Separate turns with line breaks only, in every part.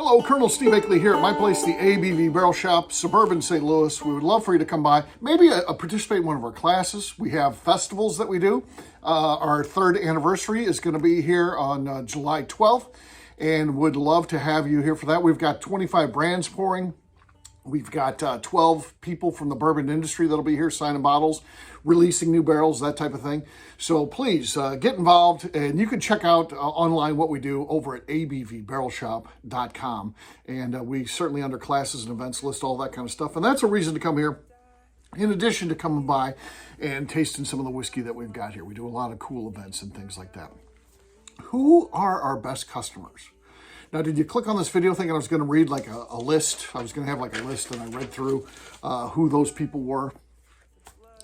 Hello, Colonel Steve Akley here at my place, the ABV Barrel Shop, suburban St. Louis. We would love for you to come by, maybe participate in one of our classes. We have festivals that we do. Our third anniversary is going to be here on July 12th, and would love to have you here for that. We've got 25 brands pouring. We've got 12 people from the bourbon industry that'll be here signing bottles, releasing new barrels, that type of thing. So please get involved, and you can check out online what we do over at abvbarrelshop.com. And we certainly, under classes and events, list all that kind of stuff. And that's a reason to come here, in addition to coming by and tasting some of the whiskey that we've got here. We do a lot of cool events and things like that. Who are our best customers? Now, did you click on this video thinking I was going to read like a list? I was going to have like a list, and I read through who those people were.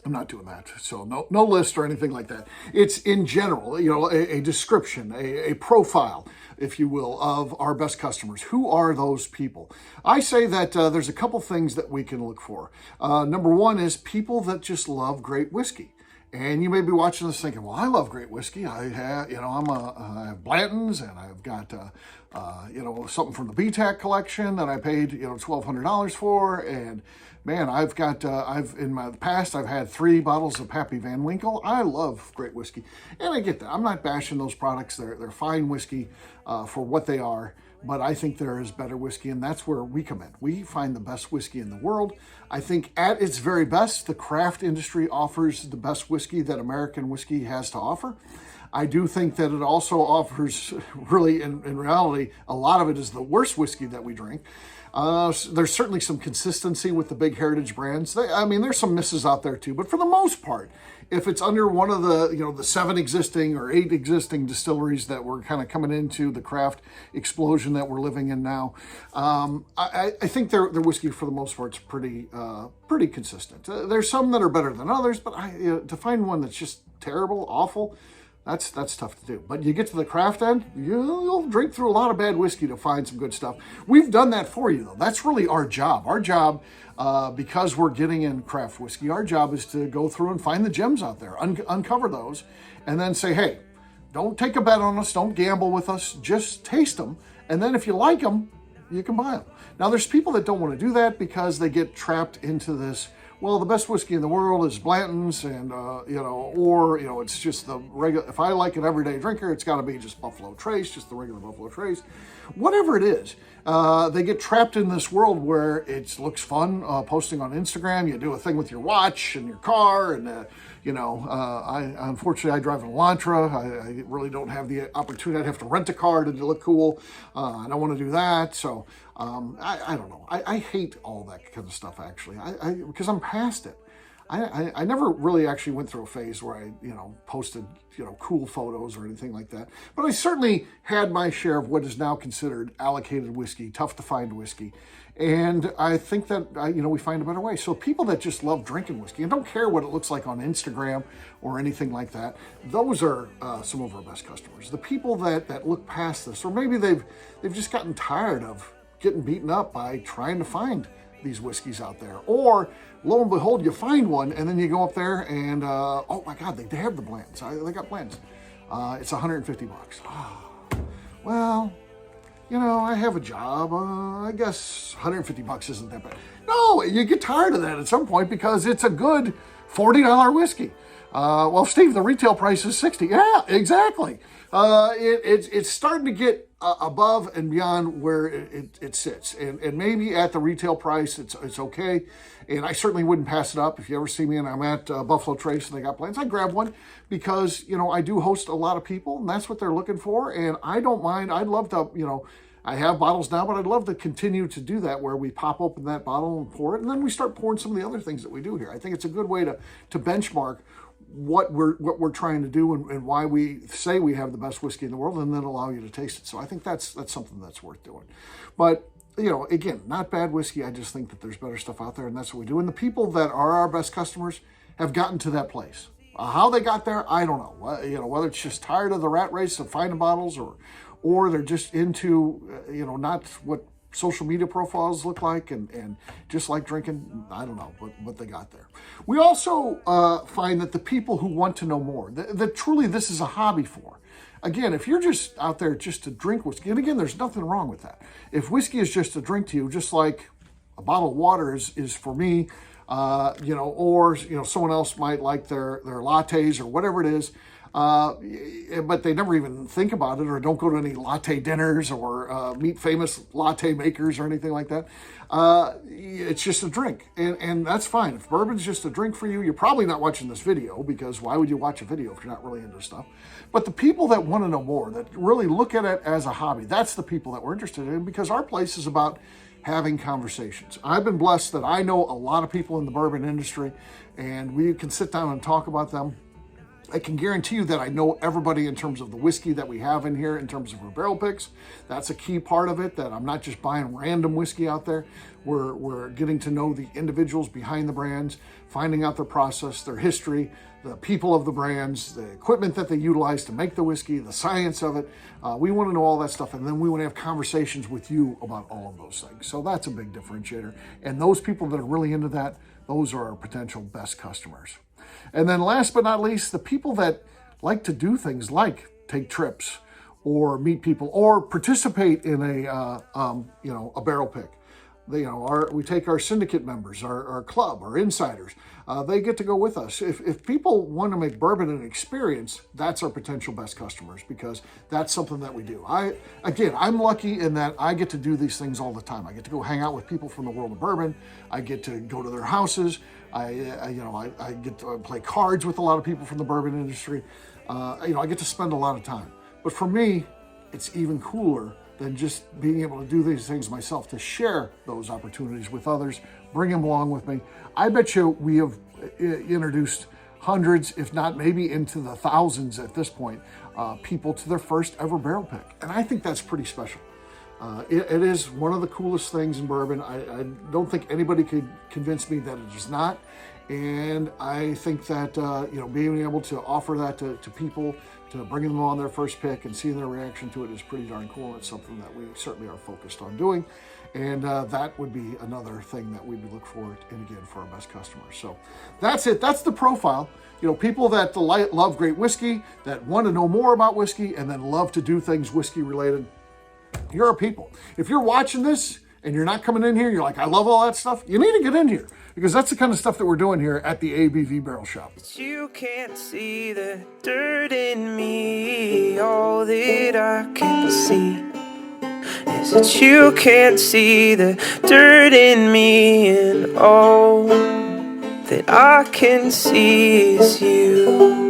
I'm not doing that. So no list or anything like that. It's in general, you know, a description, a profile, if you will, of our best customers. Who are those people? I say that there's a couple things that we can look for. Number one is people that just love great whiskey. And you may be watching this thinking, well, I love great whiskey. I have, I have Blanton's, and I've got, something from the BTAC collection that I paid, $1,200 for. And man, in my past, I've had 3 bottles of Pappy Van Winkle. I love great whiskey. And I get that. I'm not bashing those products. They're fine whiskey for what they are. But I think there is better whiskey, and that's where we come in. We find the best whiskey in the world. I think at its very best, the craft industry offers the best whiskey that American whiskey has to offer. I do think that it also offers, really, in reality, a lot of it is the worst whiskey that we drink. There's certainly some consistency with the big heritage brands. There's some misses out there too, but for the most part, if it's under one of the 7 existing or 8 existing distilleries that we're kind of coming into the craft explosion that we're living in now, I think their whiskey for the most part is pretty consistent. There's some that are better than others, but to find one that's just terrible, awful, that's tough to do. But you get to the craft end, you'll drink through a lot of bad whiskey to find some good stuff. We've done that for you, though. That's really our job. Our job, because we're getting in craft whiskey, our job is to go through and find the gems out there, uncover those, and then say, hey, don't take a bet on us, don't gamble with us, just taste them. And then if you like them, you can buy them. Now, there's people that don't want to do that because they get trapped into this, well, the best whiskey in the world is Blanton's, and, it's just the regular, if I like an everyday drinker, it's got to be just Buffalo Trace, just the regular Buffalo Trace. Whatever it is, they get trapped in this world where it looks fun, posting on Instagram. You do a thing with your watch and your car, and, unfortunately, I drive an Elantra. I really don't have the opportunity. I'd have to rent a car to look cool. I don't want to do that, so I don't know. I hate all that kind of stuff, actually, because I'm past it. I never really actually went through a phase where I, posted, cool photos or anything like that. But I certainly had my share of what is now considered allocated whiskey, tough to find whiskey. And I think that, we find a better way. So people that just love drinking whiskey and don't care what it looks like on Instagram or anything like that, those are some of our best customers. The people that look past this, or maybe they've just gotten tired of getting beaten up by trying to find these whiskeys out there, or lo and behold, you find one, and then you go up there and oh my God, they have the Blanton's. They got Blanton's. It's $150. Oh, well, I have a job. I guess $150 isn't that bad. No, you get tired of that at some point because it's a good $40 whiskey. Well, Steve, the retail price is $60. Yeah, exactly. It's starting to get above and beyond where it sits, and maybe at the retail price it's okay. And I certainly wouldn't pass it up. If you ever see me and I'm at Buffalo Trace and they got Blanton's, I grab one because I do host a lot of people, and that's what they're looking for. And I don't mind. I'd love to I have bottles now, but I'd love to continue to do that, where we pop open that bottle and pour it, and then we start pouring some of the other things that we do here. I think it's a good way to benchmark what we're trying to do and why we say we have the best whiskey in the world, and then allow you to taste it. So I think that's something that's worth doing. But again, not bad whiskey. I just think that there's better stuff out there, and that's what we do. And the people that are our best customers have gotten to that place. How they got there, I don't know. Whether it's just tired of the rat race of finding bottles, or they're just into not what social media profiles look like and just like drinking. I don't know what they got there. We also find that the people who want to know more, that truly this is a hobby for, Again, if you're just out there just to drink whiskey, and again, there's nothing wrong with that. If whiskey is just a drink to you, just like a bottle of water is for me, or someone else might like their lattes or whatever it is, but they never even think about it or don't go to any latte dinners or meet famous latte makers or anything like that. It's just a drink, and that's fine. If bourbon's just a drink for you, you're probably not watching this video, because why would you watch a video if you're not really into stuff? But the people that want to know more, that really look at it as a hobby, that's the people that we're interested in, because our place is about having conversations. I've been blessed that I know a lot of people in the bourbon industry, and we can sit down and talk about them. I can guarantee you that I know everybody in terms of the whiskey that we have in here, in terms of our barrel picks. That's a key part of it, that I'm not just buying random whiskey out there. We're getting to know the individuals behind the brands, finding out their process, their history, the people of the brands, the equipment that they utilize to make the whiskey, the science of it. We want to know all that stuff, and then we want to have conversations with you about all of those things. So that's a big differentiator. And those people that are really into that, those are our potential best customers. And then last but not least, the people that like to do things like take trips or meet people or participate in a barrel pick. We take our syndicate members, our club, our insiders. They get to go with us. If people want to make bourbon an experience, that's our potential best customers, because that's something that we do. I'm lucky in that I get to do these things all the time. I get to go hang out with people from the world of bourbon. I get to go to their houses. I get to play cards with a lot of people from the bourbon industry. I get to spend a lot of time. But for me, it's even cooler than just being able to do these things myself, to share those opportunities with others, bring them along with me. I bet you we have introduced hundreds, if not maybe into the thousands at this point, people to their first ever barrel pick. And I think that's pretty special. It is one of the coolest things in bourbon. I don't think anybody could convince me that it is not. And I think that, being able to offer that to people, to bringing them on their first pick and seeing their reaction to it is pretty darn cool. It's something that we certainly are focused on doing. And that would be another thing that we would look for, and again, for our best customers. So that's it. That's the profile. People that love great whiskey, that want to know more about whiskey, and then love to do things whiskey related. You're our people. If you're watching this and you're not coming in here, you're like, I love all that stuff, you need to get in here, because that's the kind of stuff that we're doing here at the ABV Barrel Shop.
You can't see the dirt in me. All that I can see is that you can't see the dirt in me, and all that I can see is you.